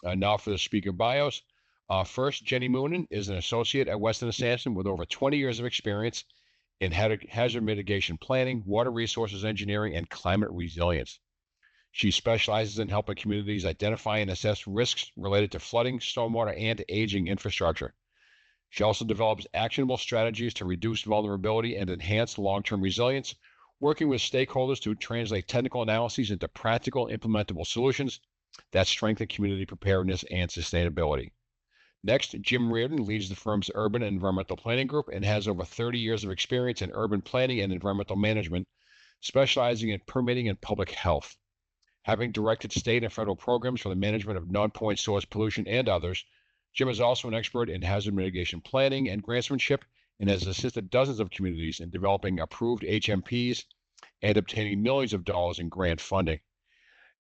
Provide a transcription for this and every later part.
Now for the speaker bios. First, Jenny Moonen is an associate at Weston Sampson with over 20 years of experience in hazard mitigation planning, water resources engineering, and climate resilience. She specializes in helping communities identify and assess risks related to flooding, stormwater, and aging infrastructure. She also develops actionable strategies to reduce vulnerability and enhance long-term resilience, working with stakeholders to translate technical analyses into practical, implementable solutions that strengthen community preparedness and sustainability. Next, Jim Reardon leads the firm's urban and environmental planning group and has over 30 years of experience in urban planning and environmental management, specializing in permitting and public health. Having directed state and federal programs for the management of non-point source pollution and others, Jim is also an expert in hazard mitigation planning and grantsmanship and has assisted dozens of communities in developing approved HMPs and obtaining millions of dollars in grant funding.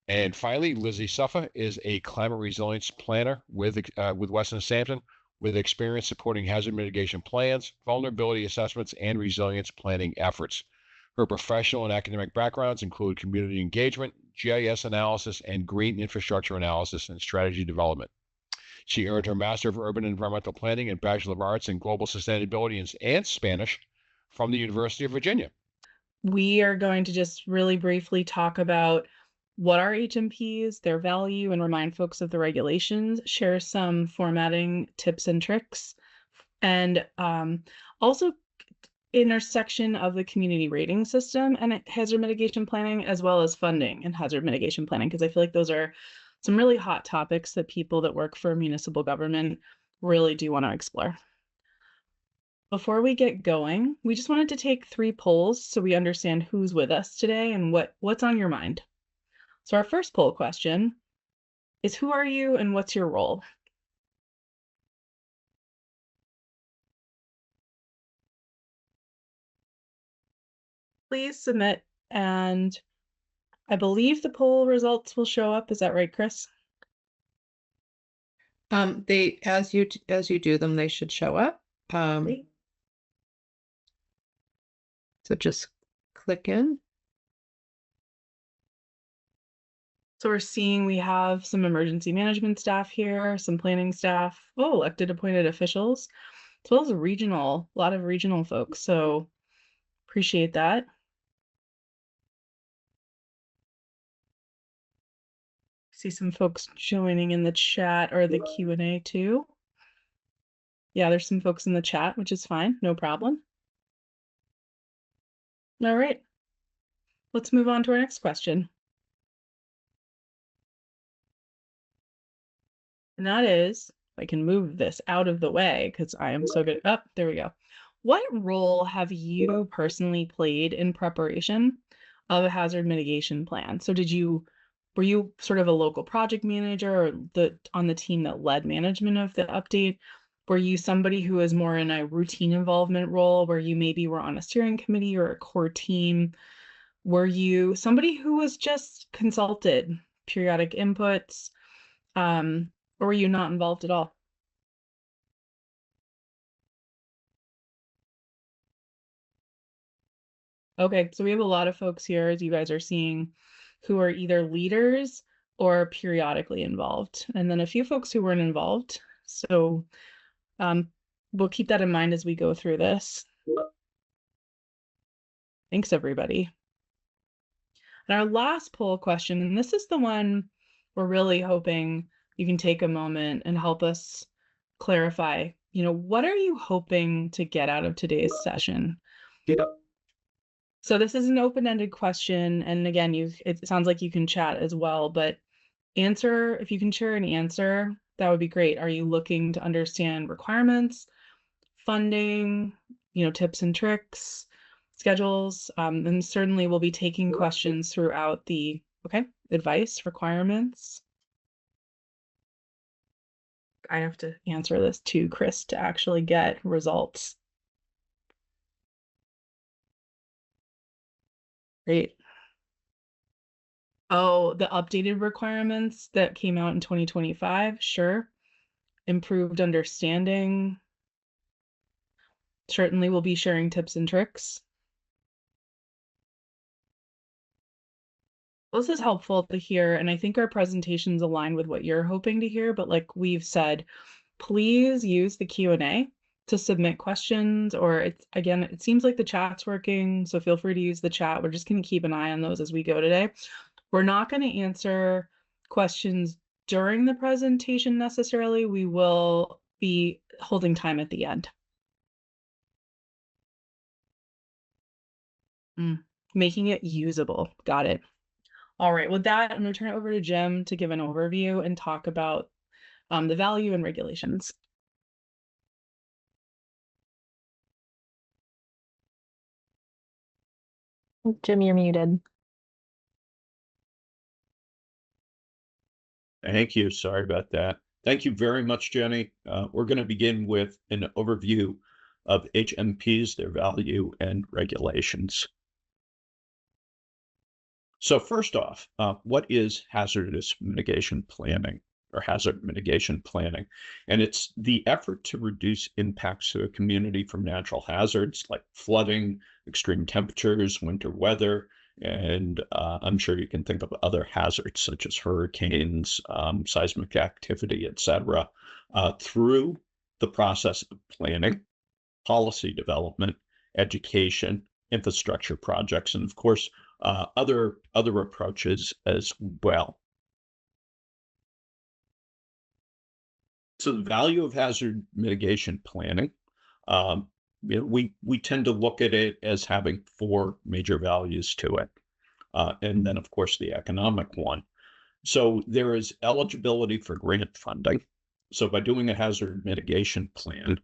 And finally, Lizzie Siffer is a climate resilience planner with Weston Sampson, with experience supporting hazard mitigation plans, vulnerability assessments, and resilience planning efforts. Her professional and academic backgrounds include community engagement, GIS analysis, and green infrastructure analysis and strategy development. She earned her Master of Urban and Environmental Planning and Bachelor of Arts in Global Sustainability and Spanish from the University of Virginia. We are going to just really briefly talk about what are HMPs, their value, and remind folks of the regulations, share some formatting tips and tricks, and also intersection of the community rating system and hazard mitigation planning, as well as funding and hazard mitigation planning, because I feel like those are some really hot topics that people that work for municipal government really do want to explore. Before we get going, we just wanted to take 3 polls so we understand who's with us today and what's on your mind. So our first poll question is, who are you and what's your role? Please submit, and I believe the poll results will show up. Is that right, Chris? They as you do them, they should show up. So just click in. So we're seeing we have some emergency management staff here, some planning staff, elected appointed officials, as well as a lot of regional folks. So appreciate that. See some folks joining in the chat or the Q&A too. Yeah, there's some folks in the chat, which is fine, no problem. All right, let's move on to our next question. And that is, if I can move this out of the way because I am so good. Oh, there we go. What role have you personally played in preparation of a hazard mitigation plan? So were you sort of a local project manager or on the team that led management of the update? Were you somebody who was more in a routine involvement role where you maybe were on a steering committee or a core team? Were you somebody who was just consulted, periodic inputs, or were you not involved at all? Okay, so we have a lot of folks here, as you guys are seeing, who are either leaders or periodically involved, and then a few folks who weren't involved. So we'll keep that in mind as we go through this. Thanks, everybody. And our last poll question, and this is the one we're really hoping you can take a moment and help us clarify, what are you hoping to get out of today's session? So this is an open-ended question, and again, it sounds like you can chat as well, but if you can share an answer, that would be great. Are you looking to understand requirements, funding, tips and tricks, schedules? And certainly we'll be taking questions throughout the advice, requirements. I have to answer this to Chris to actually get results. Great. Oh, the updated requirements that came out in 2025, sure. Improved understanding. Certainly we'll be sharing tips and tricks. This is helpful to hear, and I think our presentations align with what you're hoping to hear, but like we've said, please use the Q&A to submit questions, or it seems like the chat's working, so feel free to use the chat. We're just going to keep an eye on those as we go today. We're not going to answer questions during the presentation necessarily. We will be holding time at the end. Making it usable. Got it. All right, with that, I'm going to turn it over to Jim to give an overview and talk about the value and regulations. Jim, you're muted. Thank you. Sorry about that. Thank you very much, Jenny. We're going to begin with an overview of HMPs, their value, and regulations. So first off, what is hazardous mitigation planning or hazard mitigation planning? And it's the effort to reduce impacts to a community from natural hazards like flooding, extreme temperatures, winter weather, and I'm sure you can think of other hazards such as hurricanes, seismic activity, etc., through the process of planning, policy development, education, infrastructure projects, and of course, other approaches as well. So the value of hazard mitigation planning, we tend to look at it as having four major values to it. And then, of course, the economic one. So there is eligibility for grant funding. So by doing a hazard mitigation plan,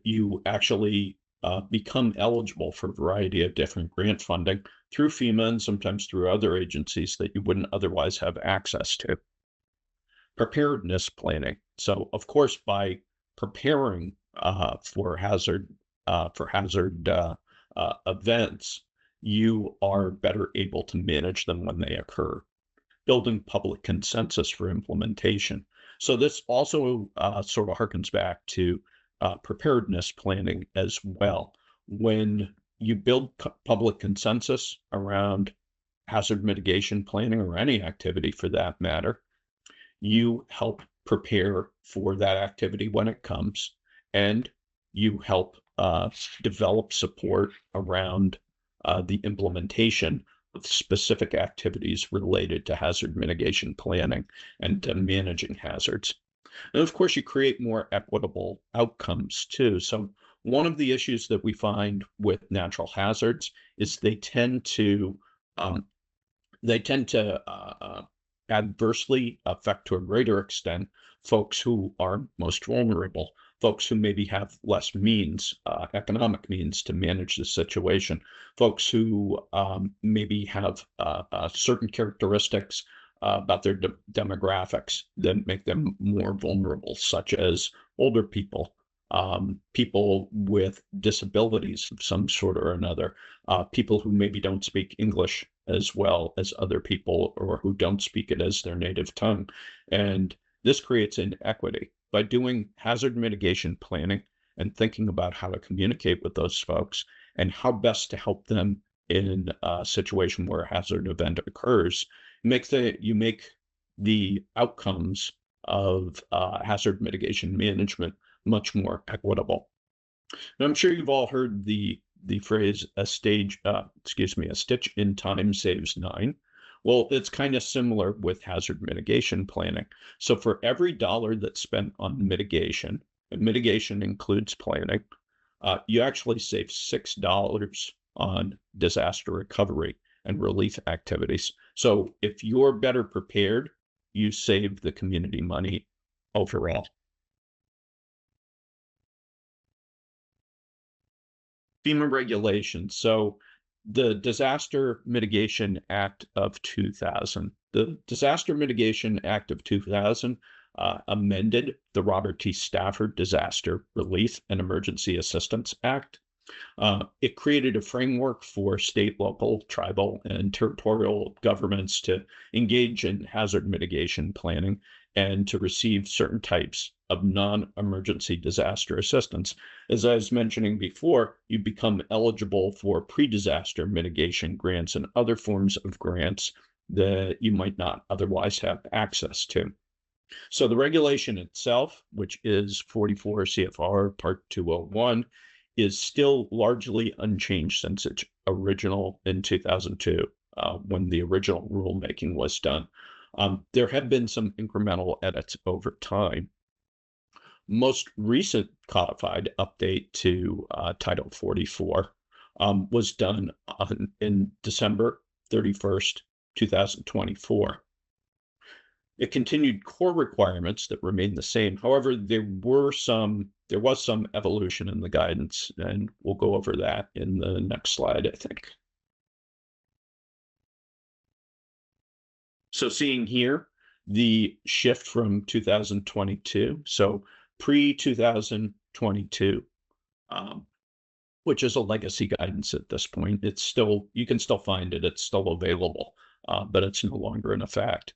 you actually become eligible for a variety of different grant funding through FEMA and sometimes through other agencies that you wouldn't otherwise have access to. Preparedness planning. So, of course, by preparing for hazard events, you are better able to manage them when they occur. Building public consensus for implementation. So this also sort of harkens back to preparedness planning as well. When you build public consensus around hazard mitigation planning or any activity for that matter, you help prepare for that activity when it comes, and you help develop support around the implementation of specific activities related to hazard mitigation planning and managing hazards. And of course, you create more equitable outcomes too. So one of the issues that we find with natural hazards is they tend to adversely affect to a greater extent folks who are most vulnerable, folks who maybe have less means, economic means to manage the situation, folks who maybe have certain characteristics about their demographics that make them more vulnerable, such as older people, people with disabilities of some sort or another, people who maybe don't speak English as well as other people or who don't speak it as their native tongue. And this creates inequity. By doing hazard mitigation planning and thinking about how to communicate with those folks and how best to help them in a situation where a hazard event occurs, you make the outcomes of hazard mitigation management much more equitable. And I'm sure you've all heard the phrase a stitch in time saves 9. Well, it's kind of similar with hazard mitigation planning. So for every dollar that's spent on mitigation, and mitigation includes planning, you actually save $6 on disaster recovery and relief activities. So if you're better prepared, you save the community money overall. FEMA regulations. So the Disaster Mitigation Act of 2000. The Disaster Mitigation Act of 2000 amended the Robert T. Stafford Disaster Relief and Emergency Assistance Act. It created a framework for state, local, tribal, and territorial governments to engage in hazard mitigation planning and to receive certain types of non-emergency disaster assistance. As I was mentioning before, you become eligible for pre-disaster mitigation grants and other forms of grants that you might not otherwise have access to. So the regulation itself, which is 44 CFR Part 201, is still largely unchanged since its original in 2002, when the original rulemaking was done. There have been some incremental edits over time. Most recent codified update to Title 44 was done in December 31st, 2024. It continued core requirements that remained the same. However, there was some evolution in the guidance, and we'll go over that in the next slide, I think. So seeing here, the shift from 2022, so pre-2022, which is a legacy guidance at this point. It's still, you can still find it, it's still available, but it's no longer in effect.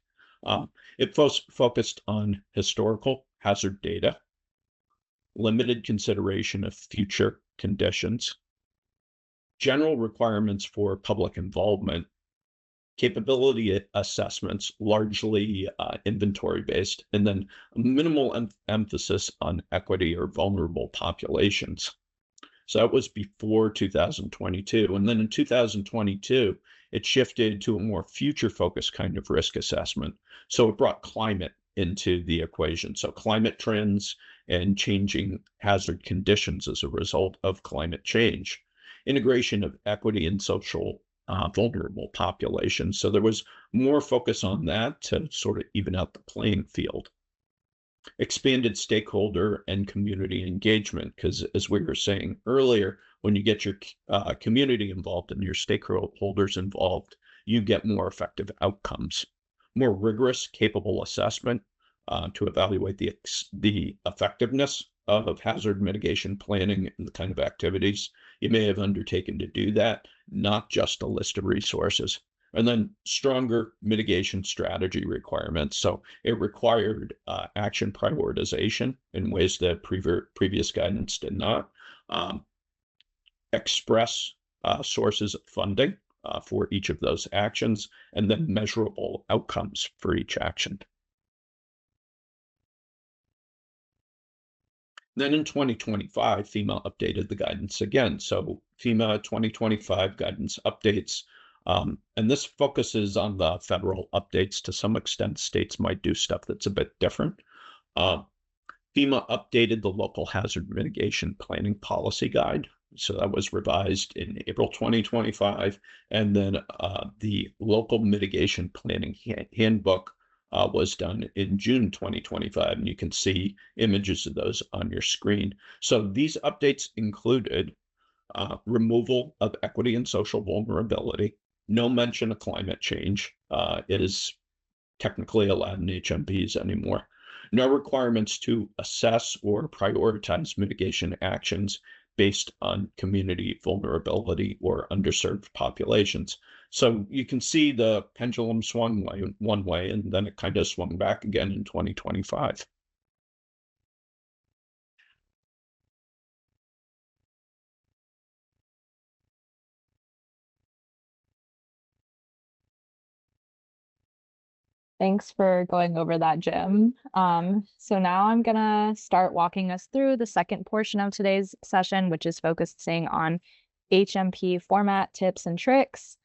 It focused on historical hazard data, limited consideration of future conditions, general requirements for public involvement, capability assessments, largely inventory-based, and then minimal emphasis on equity or vulnerable populations. So that was before 2022. And then in 2022, it shifted to a more future-focused kind of risk assessment. So it brought climate into the equation. So climate trends and changing hazard conditions as a result of climate change. Integration of equity and social vulnerable populations. So there was more focus on that to sort of even out the playing field. Expanded stakeholder and community engagement, because as we were saying earlier, when you get your community involved and your stakeholders involved, you get more effective outcomes. More rigorous, capable assessment to evaluate the effectiveness of hazard mitigation planning and the kind of activities you may have undertaken to do that, not just a list of resources. And then stronger mitigation strategy requirements. So it required action prioritization in ways that previous guidance did not. Express sources of funding for each of those actions, and then measurable outcomes for each action. Then in 2025, FEMA updated the guidance again. So FEMA 2025 guidance updates, and this focuses on the federal updates. To some extent, states might do stuff that's a bit different. FEMA updated the local hazard mitigation planning policy guide. So that was revised in April 2025. And then the local mitigation planning handbook was done in June 2025, and you can see images of those on your screen. So these updates included removal of equity and social vulnerability, no mention of climate change. It is technically allowed in HMPs anymore. No requirements to assess or prioritize mitigation actions based on community vulnerability or underserved populations. So you can see the pendulum swung one way, and then it kind of swung back again in 2025. Thanks for going over that, Jim. So now I'm gonna start walking us through the second portion of today's session, which is focusing on HMP format tips and tricks.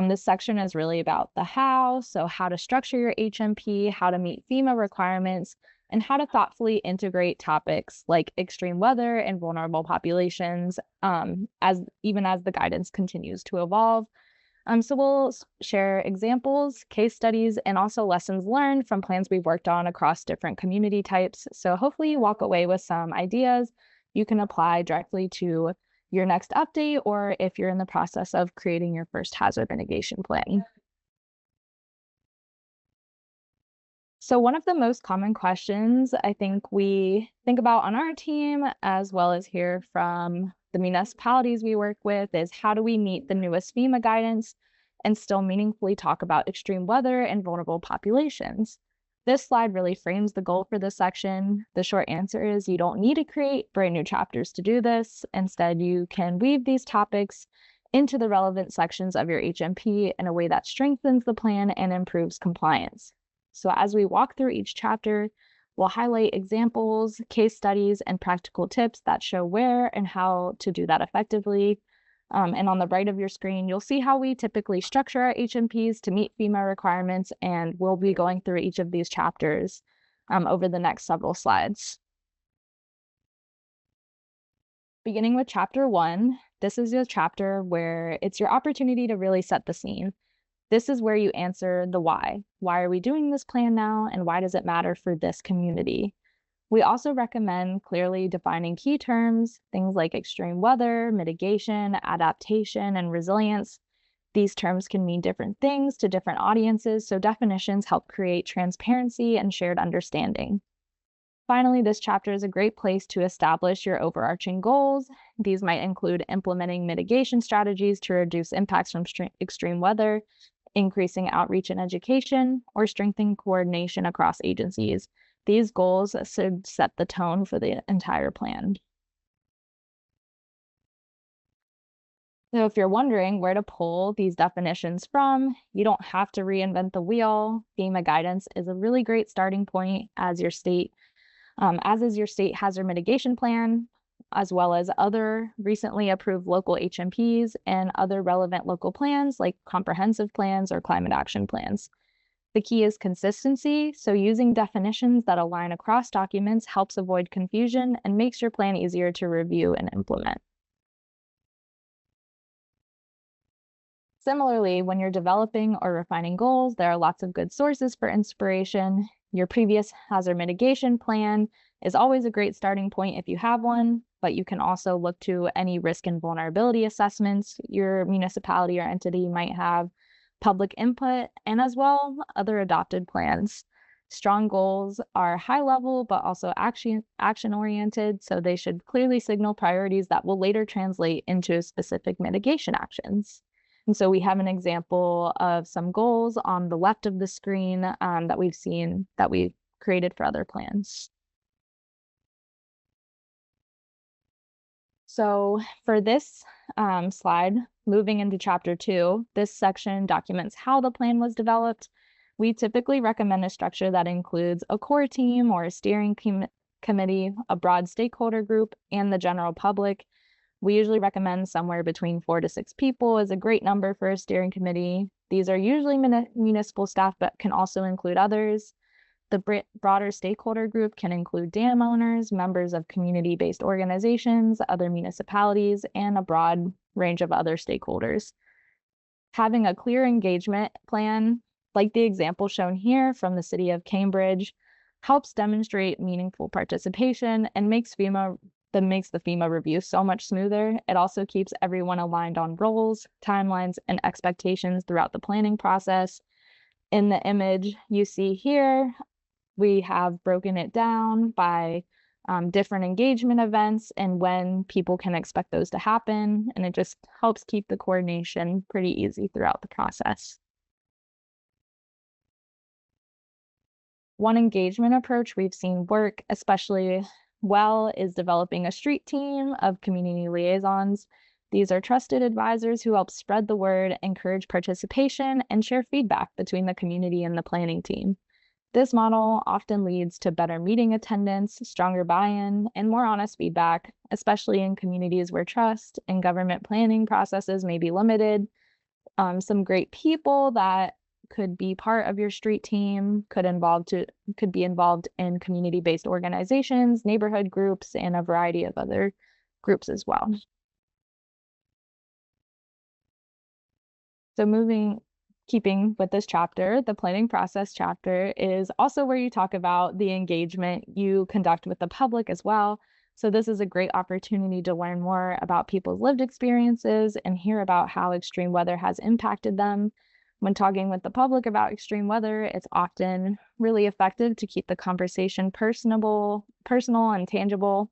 This section is really about the how, so how to structure your HMP, how to meet FEMA requirements, and how to thoughtfully integrate topics like extreme weather and vulnerable populations, even as the guidance continues to evolve. So we'll share examples, case studies, and also lessons learned from plans we've worked on across different community types. So hopefully you walk away with some ideas you can apply directly to your next update, or if you're in the process of creating your first hazard mitigation plan. So one of the most common questions I think we think about on our team, as well as hear from the municipalities we work with, is how do we meet the newest FEMA guidance and still meaningfully talk about extreme weather and vulnerable populations? This slide really frames the goal for this section. The short answer is you don't need to create brand new chapters to do this. Instead, you can weave these topics into the relevant sections of your HMP in a way that strengthens the plan and improves compliance. So as we walk through each chapter, we'll highlight examples, case studies, and practical tips that show where and how to do that effectively. And on the right of your screen, you'll see how we typically structure our HMPs to meet FEMA requirements, and we'll be going through each of these chapters over the next several slides. Beginning with chapter 1, this is a chapter where it's your opportunity to really set the scene. This is where you answer the why. Why are we doing this plan now, and why does it matter for this community? We also recommend clearly defining key terms, things like extreme weather, mitigation, adaptation, and resilience. These terms can mean different things to different audiences, so definitions help create transparency and shared understanding. Finally, this chapter is a great place to establish your overarching goals. These might include implementing mitigation strategies to reduce impacts from extreme weather, increasing outreach and education, or strengthening coordination across agencies. These goals should set the tone for the entire plan. So if you're wondering where to pull these definitions from, you don't have to reinvent the wheel. FEMA guidance is a really great starting point as is your state hazard mitigation plan, as well as other recently approved local HMPs and other relevant local plans like comprehensive plans or climate action plans. The key is consistency, so using definitions that align across documents helps avoid confusion and makes your plan easier to review and implement. Similarly, when you're developing or refining goals, there are lots of good sources for inspiration. Your previous hazard mitigation plan is always a great starting point if you have one, but you can also look to any risk and vulnerability assessments your municipality or entity might have, public input, and as well, other adopted plans. Strong goals are high level, but also action-oriented, so they should clearly signal priorities that will later translate into specific mitigation actions. And so we have an example of some goals on the left of the screen that we've created for other plans. So for this slide, moving into chapter 2, this section documents how the plan was developed. We typically recommend a structure that includes a core team or a steering committee, a broad stakeholder group, and the general public. We usually recommend somewhere between 4 to 6 people is a great number for a steering committee. These are usually municipal staff, but can also include others. The broader stakeholder group can include dam owners, members of community-based organizations, other municipalities, and a broad range of other stakeholders. Having a clear engagement plan, like the example shown here from the city of Cambridge, helps demonstrate meaningful participation and makes the FEMA review so much smoother. It also keeps everyone aligned on roles, timelines, and expectations throughout the planning process. In the image you see here, we have broken it down by different engagement events and when people can expect those to happen, and it just helps keep the coordination pretty easy throughout the process. One engagement approach we've seen work especially well is developing a street team of community liaisons. These are trusted advisors who help spread the word, encourage participation, and share feedback between the community and the planning team. This model often leads to better meeting attendance, stronger buy-in, and more honest feedback, especially in communities where trust and government planning processes may be limited. Some great people that could be part of your street team could be involved in community-based organizations, neighborhood groups, and a variety of other groups as well. So keeping with this chapter, the planning process chapter is also where you talk about the engagement you conduct with the public as well. So this is a great opportunity to learn more about people's lived experiences and hear about how extreme weather has impacted them. When talking with the public about extreme weather, it's often really effective to keep the conversation personal and tangible.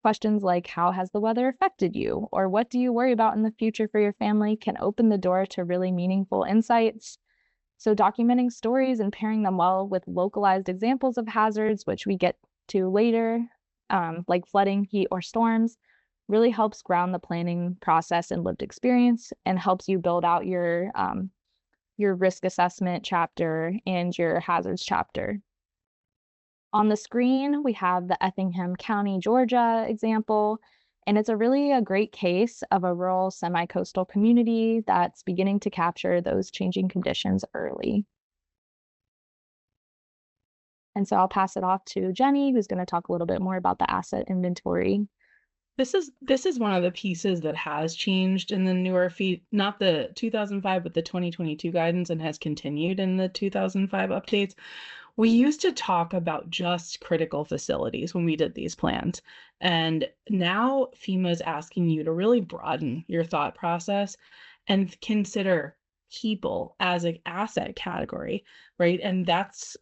Questions like, how has the weather affected you? Or what do you worry about in the future for your family can open the door to really meaningful insights. So documenting stories and pairing them well with localized examples of hazards, which we get to later, like flooding, heat, or storms, really helps ground the planning process in lived experience and helps you build out your risk assessment chapter and your hazards chapter. On the screen, we have the Effingham County, Georgia example, and it's a great case of a rural semi-coastal community that's beginning to capture those changing conditions early. And so I'll pass it off to Jenny, who's going to talk a little bit more about the asset inventory. This is one of the pieces that has changed in the newer not the 2005, but the 2022 guidance, and has continued in the 2005 updates. We used to talk about just critical facilities when we did these plans. And now FEMA is asking you to really broaden your thought process and consider people as an asset category, right? And that's,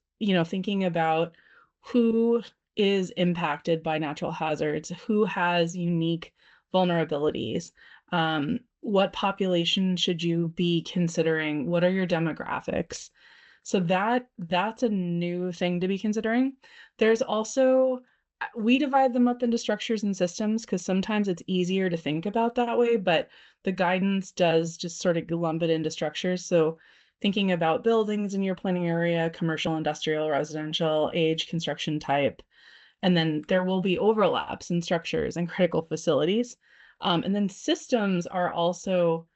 thinking about who is impacted by natural hazards, who has unique vulnerabilities, what population should you be considering, what are your demographics. So that's a new thing to be considering. There's also, we divide them up into structures and systems because sometimes it's easier to think about that way, but the guidance does just sort of lump it into structures. So thinking about buildings in your planning area, commercial, industrial, residential, age, construction type, and then there will be overlaps in structures and critical facilities. And then systems are also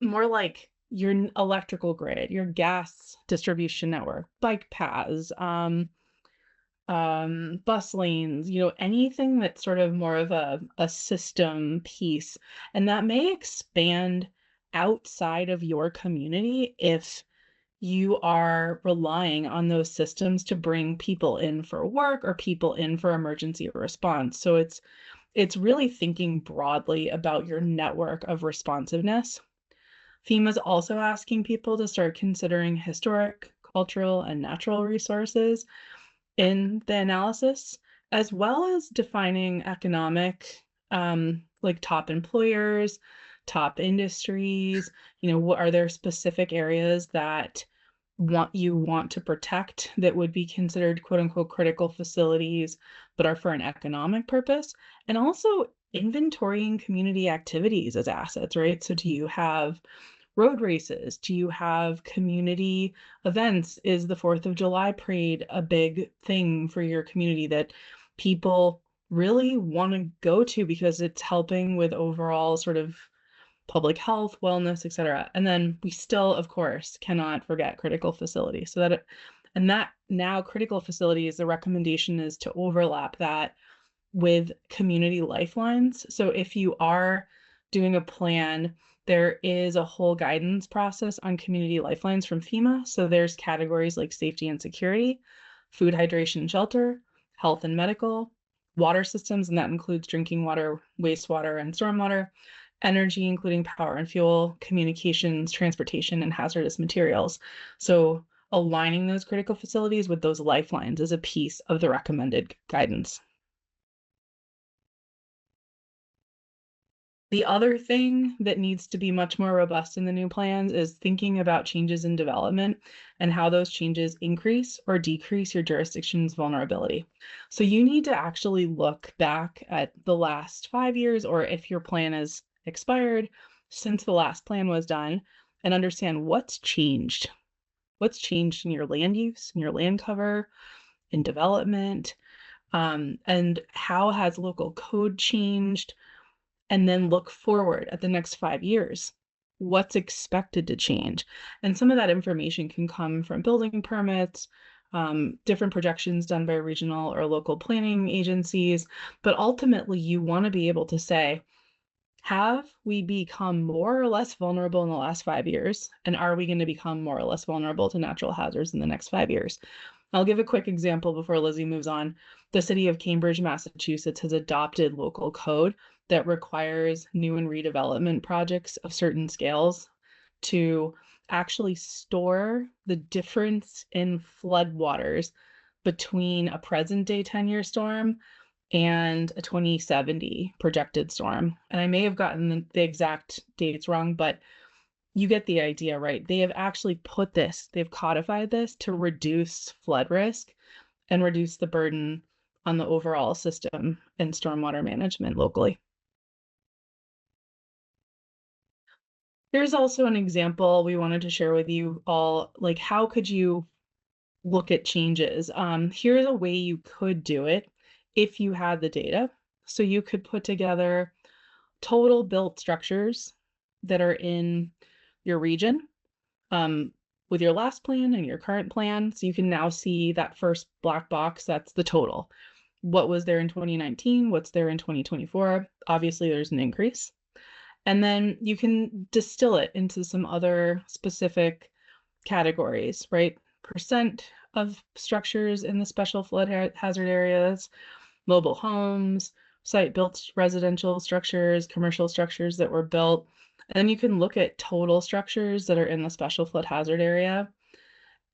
more like your electrical grid, your gas distribution network, bike paths, bus lanes, anything that's sort of more of a system piece. And that may expand outside of your community if you are relying on those systems to bring people in for work or people in for emergency response. So it's really thinking broadly about your network of responsiveness. FEMA's also asking people to start considering historic, cultural, and natural resources in the analysis, as well as defining economic, like top employers, top industries. What are there specific areas that you want to protect that would be considered quote unquote critical facilities, but are for an economic purpose? And also inventorying community activities as assets, right? So do you have road races? Do you have community events? Is the 4th of July parade a big thing for your community that people really want to go to because it's helping with overall sort of public health, wellness, etc.? And then we still, of course, cannot forget critical facilities. That now critical facilities, the recommendation is to overlap that with community lifelines. So if you are doing a plan, there is a whole guidance process on community lifelines from FEMA. So there's categories like safety and security, food, hydration, shelter, health and medical, water systems, and that includes drinking water, wastewater, and stormwater, energy, including power and fuel, communications, transportation, and hazardous materials. So aligning those critical facilities with those lifelines is a piece of the recommended guidance. The other thing that needs to be much more robust in the new plans is thinking about changes in development and how those changes increase or decrease your jurisdiction's vulnerability. So you need to actually look back at the last 5 years, or if your plan is expired since the last plan was done, and understand what's changed. What's changed in your land use, in your land cover, in development, and how has local code changed? And then look forward at the next 5 years. What's expected to change? And some of that information can come from building permits, different projections done by regional or local planning agencies. But ultimately, you want to be able to say, have we become more or less vulnerable in the last 5 years? And are we going to become more or less vulnerable to natural hazards in the next 5 years? I'll give a quick example before Lizzie moves on. The city of Cambridge, Massachusetts has adopted local code that requires new and redevelopment projects of certain scales to actually store the difference in floodwaters between a present day 10-year storm and a 2070 projected storm. And I may have gotten the exact dates wrong, but you get the idea, right? They have actually they've codified this to reduce flood risk and reduce the burden on the overall system and stormwater management locally. Here's also an example we wanted to share with you all, like how could you look at changes? Here's a way you could do it if you had the data. So you could put together total built structures that are in your region with your last plan and your current plan. So you can now see that first black box, that's the total. What was there in 2019? What's there in 2024? Obviously, there's an increase. And then you can distill it into some other specific categories, right? Percent of structures in the special flood hazard areas, mobile homes, site-built residential structures, commercial structures that were built. And then you can look at total structures that are in the special flood hazard area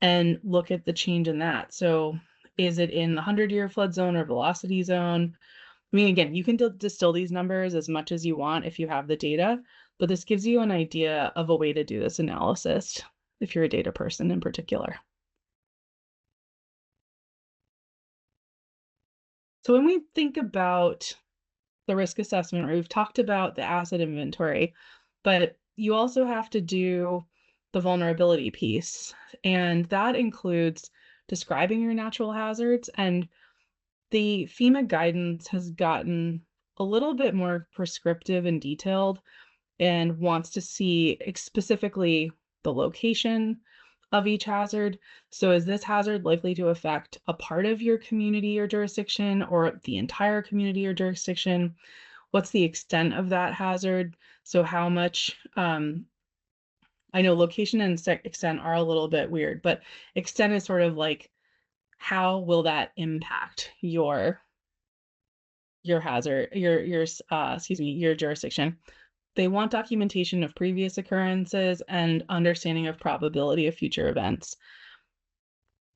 and look at the change in that. So is it in the 100-year flood zone or velocity zone? I mean, again, you can distill these numbers as much as you want if you have the data, but this gives you an idea of a way to do this analysis if you're a data person in particular. So when we think about the risk assessment, or we've talked about the asset inventory, but you also have to do the vulnerability piece, and that includes describing your natural hazards. And the FEMA guidance has gotten a little bit more prescriptive and detailed and wants to see specifically the location of each hazard. So is this hazard likely to affect a part of your community or jurisdiction, or the entire community or jurisdiction? What's the extent of that hazard? So how much, I know location and extent are a little bit weird, but extent is sort of like, how will that impact your hazard, your jurisdiction? They want documentation of previous occurrences and understanding of probability of future events.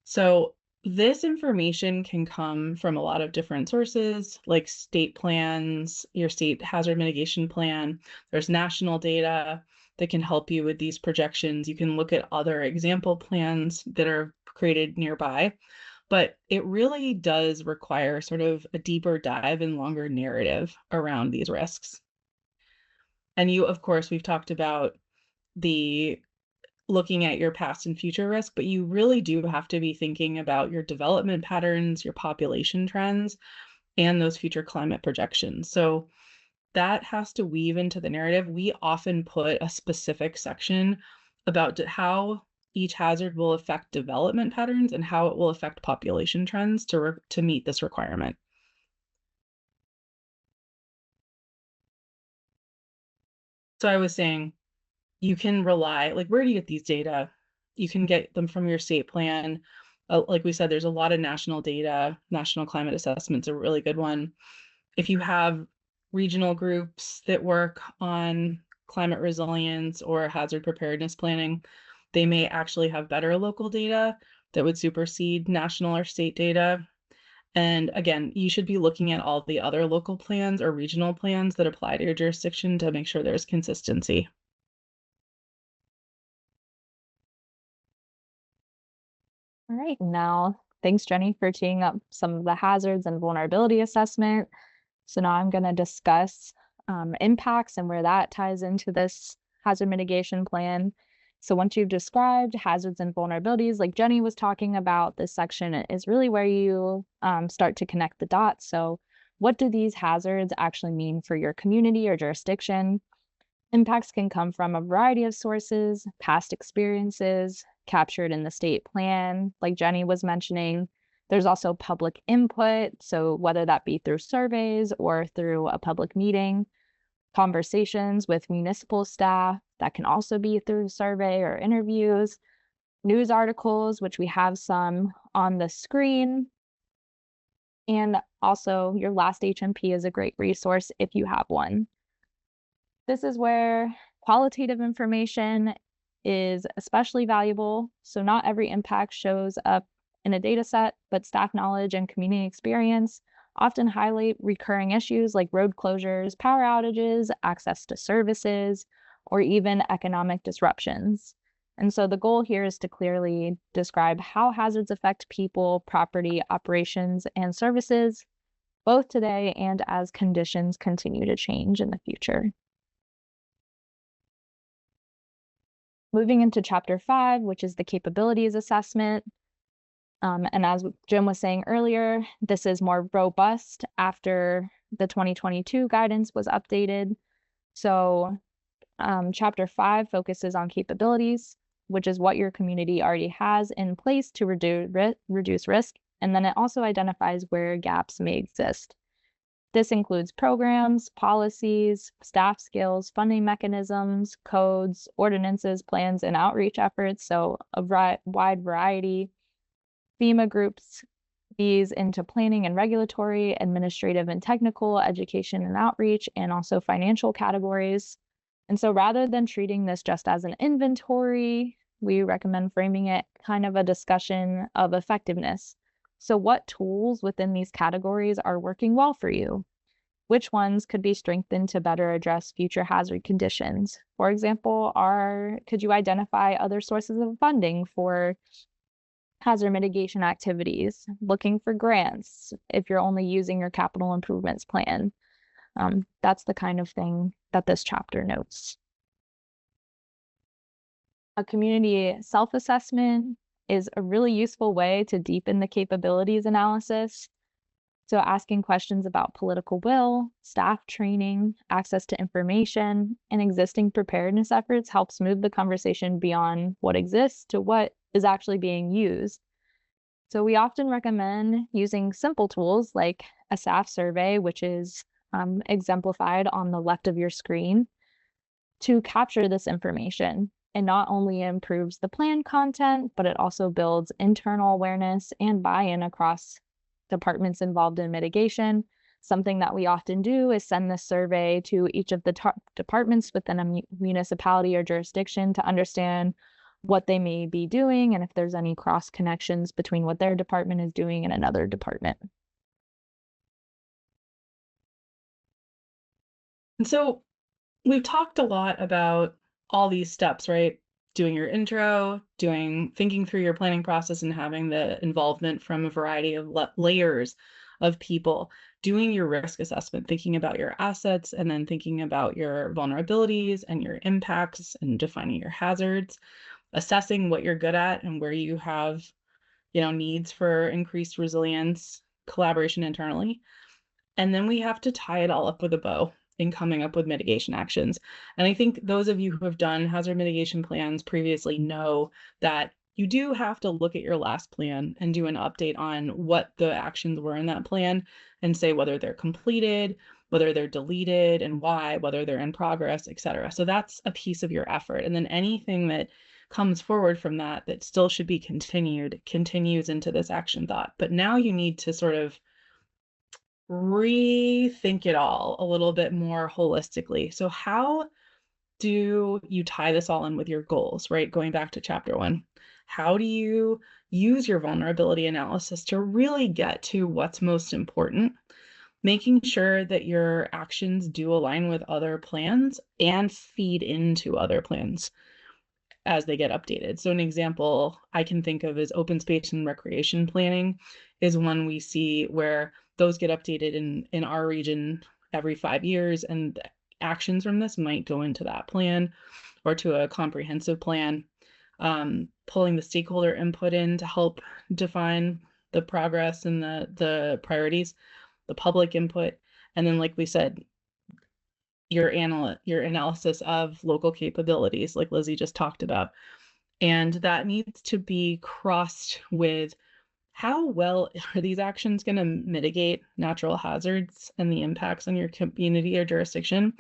So this information can come from a lot of different sources, like state plans, your state hazard mitigation plan. There's national data that can help you with these projections. You can look at other example plans that are created nearby, but it really does require sort of a deeper dive and longer narrative around these risks. And you, of course, we've talked about the looking at your past and future risk, but you really do have to be thinking about your development patterns, your population trends, and those future climate projections. So that has to weave into the narrative. We often put a specific section about how each hazard will affect development patterns and how it will affect population trends to meet this requirement. So I was saying, you can rely, like, where do you get these data? You can get them from your state plan. Like we said, there's a lot of national data. National climate assessment's a really good one. If you have regional groups that work on climate resilience or hazard preparedness planning, they may actually have better local data that would supersede national or state data. And again, you should be looking at all the other local plans or regional plans that apply to your jurisdiction to make sure there's consistency. All right, now, thanks, Jenny, for teeing up some of the hazards and vulnerability assessment. So now I'm going to discuss impacts and where that ties into this hazard mitigation plan. So once you've described hazards and vulnerabilities, like Jenny was talking about, this section is really where you start to connect the dots. So what do these hazards actually mean for your community or jurisdiction? Impacts can come from a variety of sources, past experiences, captured in the state plan, like Jenny was mentioning. There's also public input, so whether that be through surveys or through a public meeting, conversations with municipal staff, that can also be through survey or interviews, news articles, which we have some on the screen, and also your last HMP is a great resource if you have one. This is where qualitative information is especially valuable. So not every impact shows up in a data set, but staff knowledge and community experience often highlight recurring issues like road closures, power outages, access to services, or even economic disruptions. And so the goal here is to clearly describe how hazards affect people, property, operations, and services, both today and as conditions continue to change in the future. Moving into Chapter 5, which is the capabilities assessment. And as Jim was saying earlier, this is more robust after the 2022 guidance was updated. So Chapter 5 focuses on capabilities, which is what your community already has in place to reduce risk. And then it also identifies where gaps may exist. This includes programs, policies, staff skills, funding mechanisms, codes, ordinances, plans, and outreach efforts. So a wide variety. FEMA groups these into planning and regulatory, administrative and technical, education and outreach, and also financial categories. And so rather than treating this just as an inventory, we recommend framing it kind of a discussion of effectiveness. So what tools within these categories are working well for you? Which ones could be strengthened to better address future hazard conditions? For example, could you identify other sources of funding for hazard mitigation activities, looking for grants if you're only using your capital improvements plan? That's the kind of thing that this chapter notes. A community self-assessment is a really useful way to deepen the capabilities analysis. So asking questions about political will, staff training, access to information, and existing preparedness efforts helps move the conversation beyond what exists to what is actually being used. So we often recommend using simple tools like a staff survey, which is exemplified on the left of your screen, to capture this information. It not only improves the plan content, but it also builds internal awareness and buy-in across departments involved in mitigation. Something that we often do is send this survey to each of the departments within a municipality or jurisdiction to understand what they may be doing and if there's any cross connections between what their department is doing and another department. And so we've talked a lot about all these steps, right? Doing your intro, thinking through your planning process and having the involvement from a variety of layers of people, doing your risk assessment, thinking about your assets, and then thinking about your vulnerabilities and your impacts and defining your hazards, assessing what you're good at and where you have, needs for increased resilience, collaboration internally. And then we have to tie it all up with a bow in coming up with mitigation actions. And I think those of you who have done hazard mitigation plans previously know that you do have to look at your last plan and do an update on what the actions were in that plan and say whether they're completed, whether they're deleted and why, whether they're in progress, etc. So that's a piece of your effort. And then anything that comes forward from that still should be continues into this action thought. But now you need to sort of rethink it all a little bit more holistically. So how do you tie this all in with your goals, right? Going back to chapter 1, how do you use your vulnerability analysis to really get to what's most important, making sure that your actions do align with other plans and feed into other plans as they get updated. So an example I can think of is open space and recreation planning is one we see where those get updated in our region every 5 years, and actions from this might go into that plan or to a comprehensive plan. Pulling the stakeholder input in to help define the progress and the priorities, the public input, and then like we said, your analysis of local capabilities, like Lizzie just talked about. And that needs to be crossed with how well are these actions going to mitigate natural hazards and the impacts on your community or jurisdiction?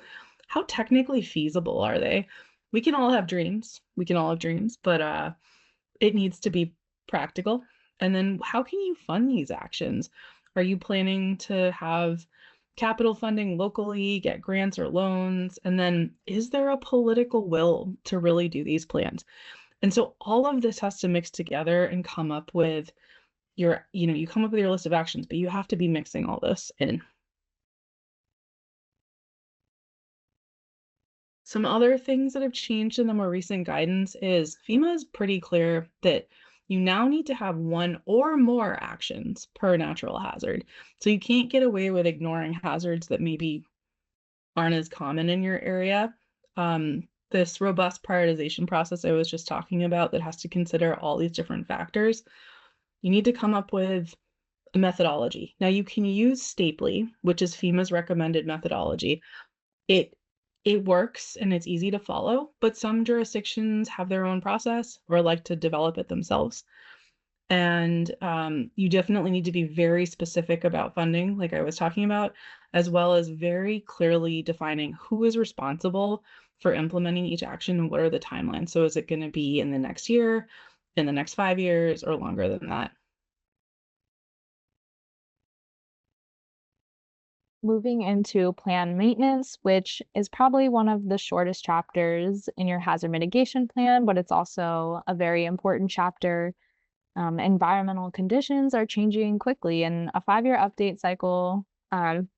How technically feasible are they? We can all have dreams, but it needs to be practical. And then how can you fund these actions? Are you planning to have capital funding locally, get grants or loans? And then is there a political will to really do these plans? And so all of this has to mix together and come up with you come up with your list of actions, but you have to be mixing all this in. Some other things that have changed in the more recent guidance is FEMA is pretty clear that you now need to have one or more actions per natural hazard. So you can't get away with ignoring hazards that maybe aren't as common in your area. This robust prioritization process I was just talking about that has to consider all these different factors, you need to come up with a methodology. Now you can use Stapley, which is FEMA's recommended methodology. It works and it's easy to follow, but some jurisdictions have their own process or like to develop it themselves. And you definitely need to be very specific about funding, like I was talking about, as well as very clearly defining who is responsible for implementing each action and what are the timelines. So is it going to be in the next year, in the next 5 years, or longer than that? Moving into plan maintenance, which is probably one of the shortest chapters in your hazard mitigation plan, but it's also a very important chapter. Environmental conditions are changing quickly, and a 5-year update cycle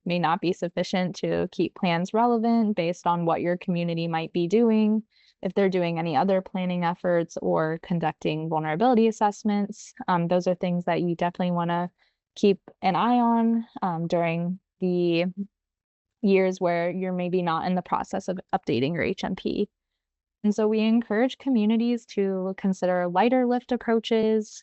may not be sufficient to keep plans relevant based on what your community might be doing, if they're doing any other planning efforts or conducting vulnerability assessments. Those are things that you definitely want to keep an eye on during the years where you're maybe not in the process of updating your HMP. And so we encourage communities to consider lighter lift approaches,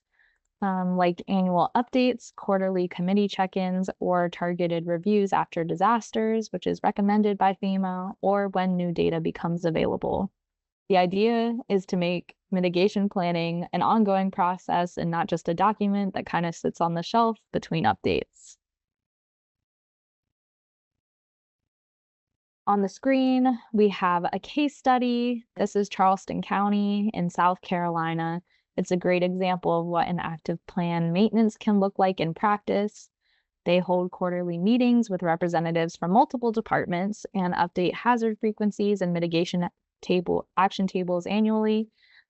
like annual updates, quarterly committee check-ins, or targeted reviews after disasters, which is recommended by FEMA, or when new data becomes available. The idea is to make mitigation planning an ongoing process and not just a document that kind of sits on the shelf between updates. On the screen, we have a case study. This is Charleston County in South Carolina. It's a great example of what an active plan maintenance can look like in practice. They hold quarterly meetings with representatives from multiple departments and update hazard frequencies and mitigation action tables annually.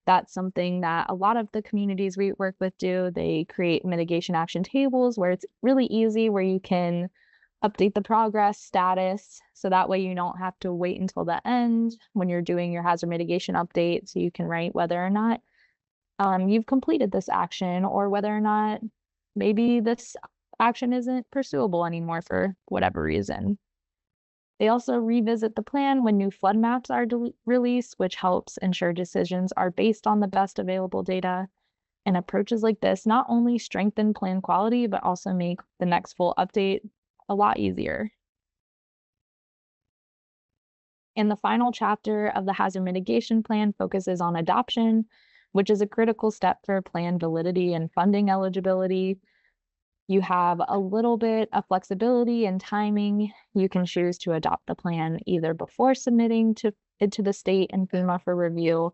That's something that a lot of the communities we work with do. They create mitigation action tables where it's really easy, where you can update the progress status, so that way you don't have to wait until the end when you're doing your hazard mitigation update, so you can write whether or not you've completed this action, or whether or not maybe this action isn't pursuable anymore for whatever reason. They also revisit the plan when new flood maps are released, which helps ensure decisions are based on the best available data. And approaches like this not only strengthen plan quality, but also make the next full update a lot easier. And the final chapter of the hazard mitigation plan focuses on adoption, which is a critical step for plan validity and funding eligibility. You have a little bit of flexibility and timing. You can choose to adopt the plan either before submitting it to the state and FEMA for review,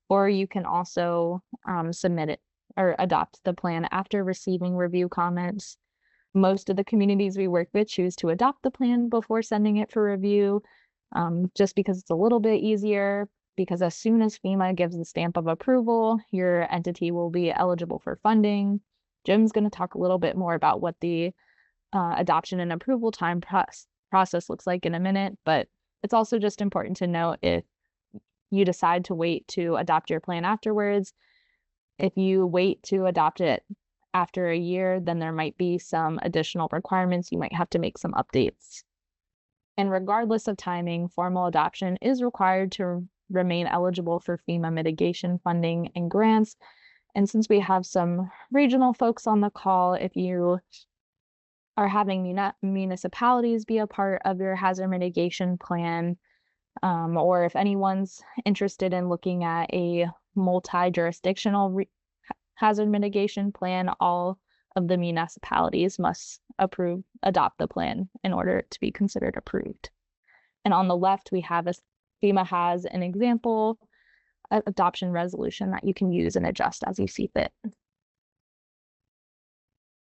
or you can also submit it or adopt the plan after receiving review comments. Most of the communities we work with choose to adopt the plan before sending it for review, just because it's a little bit easier, because as soon as FEMA gives the stamp of approval, your entity will be eligible for funding. Jim's going to talk a little bit more about what the adoption and approval time process looks like in a minute, but it's also just important to note, if you decide to wait to adopt your plan afterwards, if you wait to adopt it after a year, then there might be some additional requirements. You might have to make some updates. And regardless of timing, formal adoption is required to remain eligible for FEMA mitigation funding and grants. And since we have some regional folks on the call, if you are having municipalities be a part of your hazard mitigation plan, or if anyone's interested in looking at a multi-jurisdictional hazard mitigation plan, all of the municipalities must adopt the plan in order to be considered approved. And on the left, we have FEMA has an example adoption resolution that you can use and adjust as you see fit.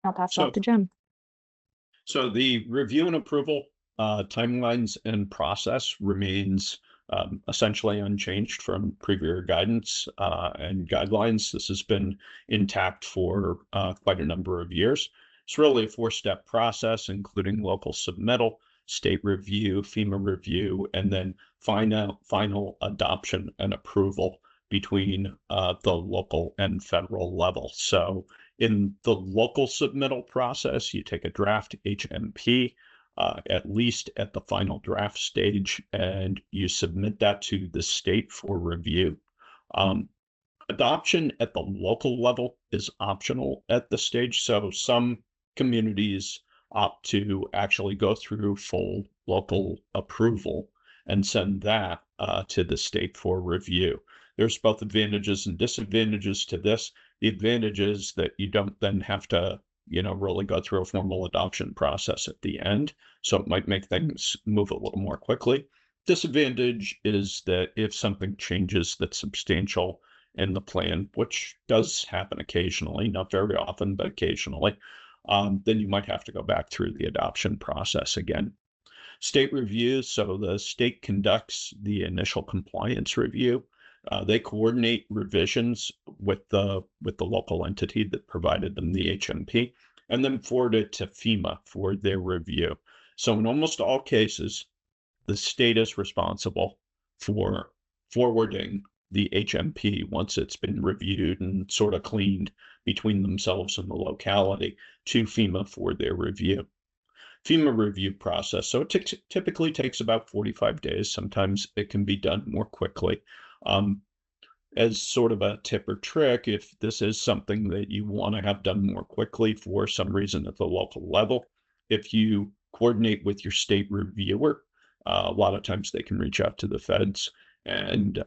I'll pass it off to Jim. So the review and approval timelines and process remains essentially unchanged from previous guidance and guidelines. This has been intact for quite a number of years. It's really a 4-step process, including local submittal, state review, FEMA review, and then final adoption and approval between the local and federal level. So in the local submittal process, you take a draft HMP, at least at the final draft stage, and you submit that to the state for review. Adoption at the local level is optional at this stage. So some communities opt to actually go through full local approval and send that to the state for review. There's both advantages and disadvantages to this. The advantage is that you don't then have to, really go through a formal adoption process at the end. So it might make things move a little more quickly. Disadvantage is that if something changes that's substantial in the plan, which does happen occasionally, not very often, but occasionally, then you might have to go back through the adoption process again. State review, so the state conducts the initial compliance review. They coordinate revisions with the local entity that provided them the HMP, and then forward it to FEMA for their review. So in almost all cases, the state is responsible for forwarding the HMP once it's been reviewed and sort of cleaned between themselves and the locality to FEMA for their review. FEMA review process. So it typically takes about 45 days. Sometimes it can be done more quickly. As sort of a tip or trick, if this is something that you want to have done more quickly for some reason at the local level, if you coordinate with your state reviewer, a lot of times they can reach out to the feds and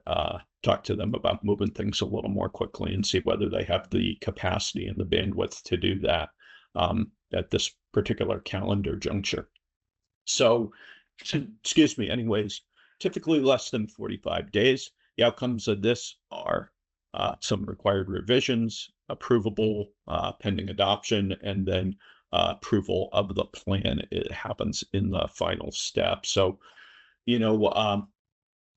talk to them about moving things a little more quickly and see whether they have the capacity and the bandwidth to do that at this particular calendar juncture. So, excuse me, anyways, typically less than 45 days. The outcomes of this are some required revisions, approvable pending adoption, and then approval of the plan. It happens in the final step. So,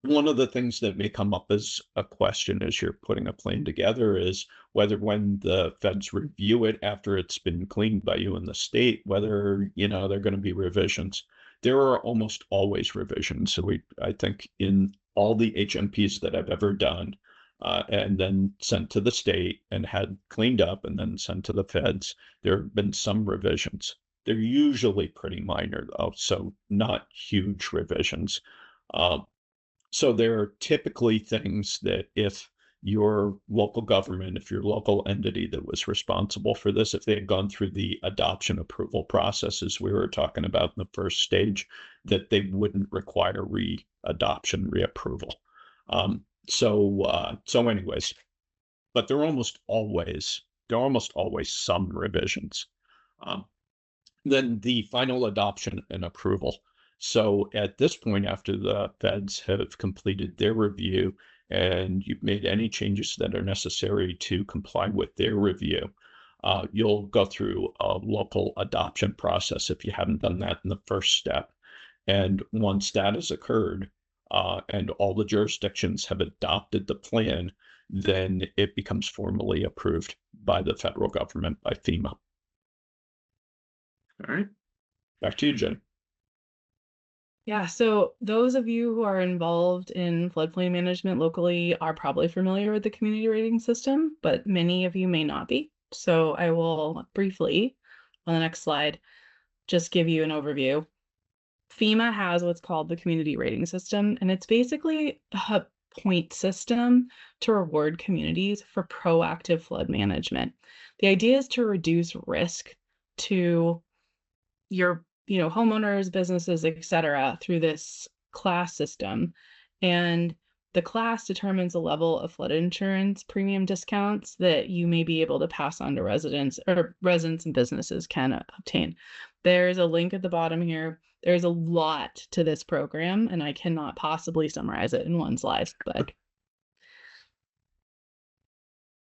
one of the things that may come up as a question as you're putting a plan together is whether when the feds review it after it's been cleaned by you in the state, whether, there are going to be revisions. There are almost always revisions. So I think in all the HMPs that I've ever done and then sent to the state and had cleaned up and then sent to the feds, there have been some revisions. They're usually pretty minor though, so not huge revisions. So there are typically things that if your local government, if your local entity that was responsible for this, if they had gone through the adoption approval processes we were talking about in the first stage, that they wouldn't require re-adoption, reapproval. So anyways, but there are almost always some revisions. Then the final adoption and approval. So at this point, after the feds have completed their review and you've made any changes that are necessary to comply with their review, you'll go through a local adoption process if you haven't done that in the first step. And once that has occurred and all the jurisdictions have adopted the plan, then it becomes formally approved by the federal government, by FEMA. All right, back to you, Jenny. Yeah, so those of you who are involved in floodplain management locally are probably familiar with the community rating system, but many of you may not be. So I will briefly, on the next slide, just give you an overview. FEMA has what's called the community rating system, and it's basically a point system to reward communities for proactive flood management. The idea is to reduce risk to your homeowners, businesses, etc., through this class system. And the class determines the level of flood insurance premium discounts that you may be able to pass on to residents and businesses can obtain. There's a link at the bottom here. There's a lot to this program, and I cannot possibly summarize it in one slide,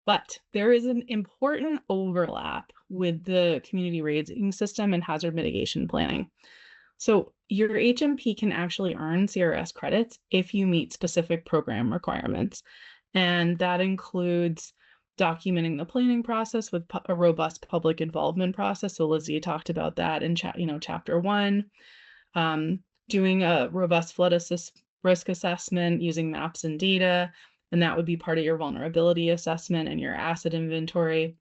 but there is an important overlap with the community rating system and hazard mitigation planning. So your HMP can actually earn CRS credits if you meet specific program requirements. And that includes documenting the planning process with a robust public involvement process. So Lizzie talked about that in chapter 1. doing a robust flood risk assessment using maps and data, and that would be part of your vulnerability assessment and your asset inventory.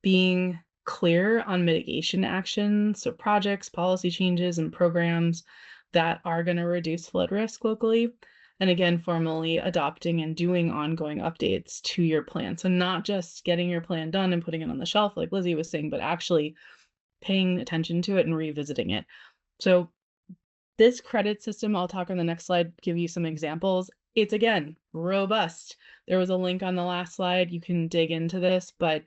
Being clear on mitigation actions, so projects, policy changes, and programs that are going to reduce flood risk locally. And again, formally adopting and doing ongoing updates to your plan. So not just getting your plan done and putting it on the shelf, like Lizzie was saying, but actually paying attention to it and revisiting it. So this credit system, I'll talk on the next slide, give you some examples. It's, again, robust. There was a link on the last slide. You can dig into this, but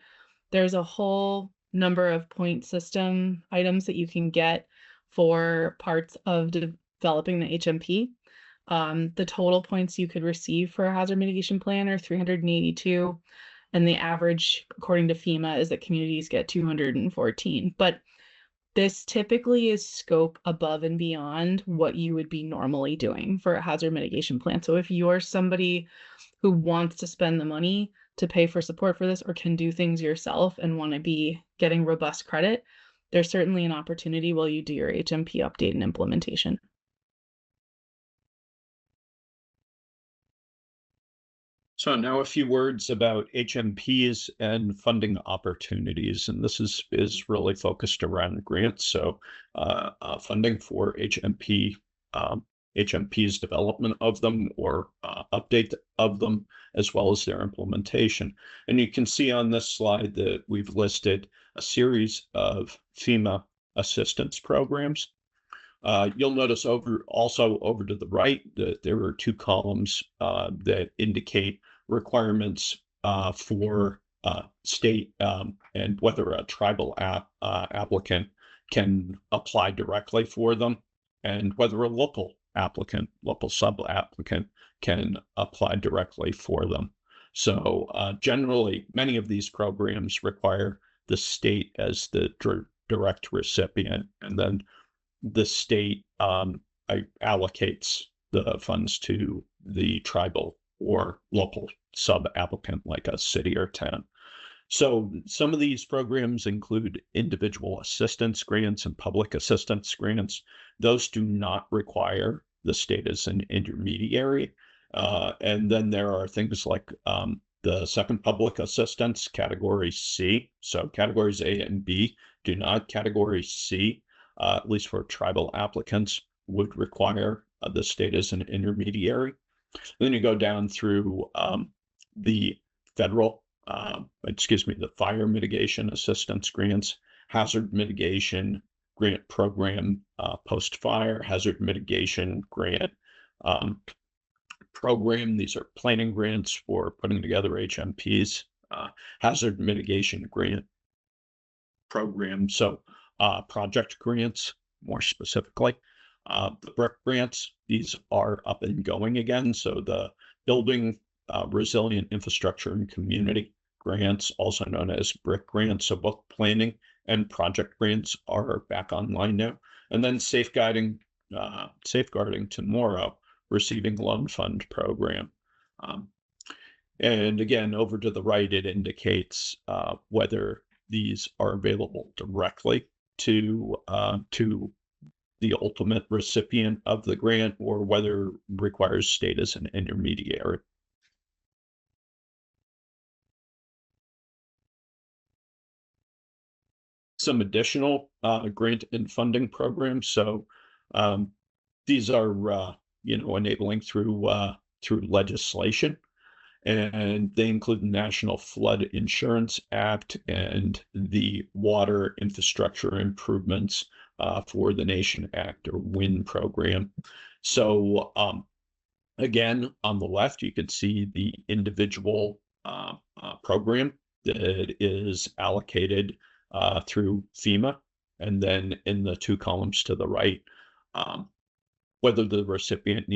there's a whole number of point system items that you can get for parts of developing the HMP. The total points you could receive for a hazard mitigation plan are 382, and the average, according to FEMA, is that communities get 214. But this typically is scope above and beyond what you would be normally doing for a hazard mitigation plan. So if you're somebody who wants to spend the money to pay for support for this, or can do things yourself and want to be getting robust credit, there's certainly an opportunity while you do your HMP update and implementation. So now a few words about HMPs and funding opportunities, and this is really focused around grants. So funding for HMPs, development of them or update of them, as well as their implementation. And you can see on this slide that we've listed a series of FEMA assistance programs. You'll notice over to the right that there are two columns that indicate requirements for state and whether a tribal applicant can apply directly for them, and whether a local sub-applicant can apply directly for them. So generally, many of these programs require the state as the direct recipient, and then the state allocates the funds to the tribal or local sub-applicant like a city or town. So some of these programs include individual assistance grants and public assistance grants. Those do not require the state as an intermediary. And then there are things like the second public assistance, category C. So categories A and B do not. Category C, at least for tribal applicants, would require the state as an intermediary. Then you go down through the federal, the fire mitigation assistance grants, hazard mitigation grant program, post-fire hazard mitigation grant program. These are planning grants for putting together HMPs, hazard mitigation grant program. So project grants, more specifically. The BRIC grants, these are up and going again. So the Building Resilient Infrastructure and Community grants, also known as BRIC grants, so both planning and project grants are back online now. And then Safeguarding Tomorrow, Receiving Loan Fund program. And again, over to the right, it indicates whether these are available directly to the ultimate recipient of the grant, or whether it requires state as an intermediary. Some additional grant and funding programs. So these are enabling through legislation, and they include the National Flood Insurance Act and the Water Infrastructure Improvements for the Nation Act, or WIN program. So again, on the left, you can see the individual program that is allocated through FEMA, and then in the two columns to the right, whether the recipient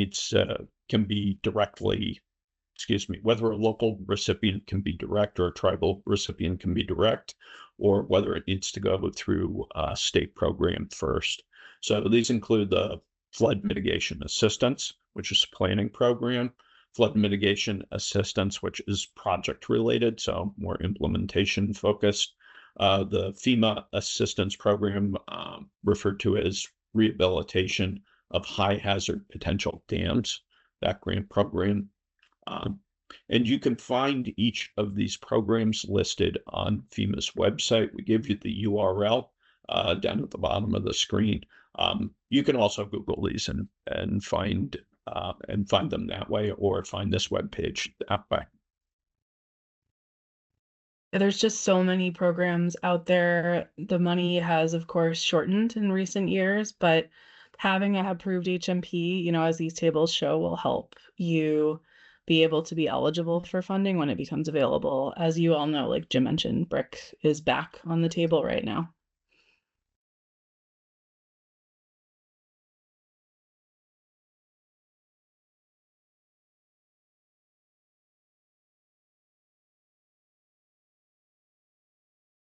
whether a local recipient can be direct or a tribal recipient can be direct, or whether it needs to go through a state program first. So these include the Flood Mitigation Assistance, which is a planning program, Flood Mitigation Assistance, which is project related, so more implementation focused, the FEMA Assistance Program, referred to as rehabilitation of high hazard potential dams, that grant program. And you can find each of these programs listed on FEMA's website. We give you the URL down at the bottom of the screen. You can also Google these and find them that way, or find this webpage that way. There's just so many programs out there. The money has, of course, shortened in recent years, but having a approved HMP, you know, as these tables show, will help you be able to be eligible for funding when it becomes available. As you all know, like Jim mentioned, BRIC is back on the table right now.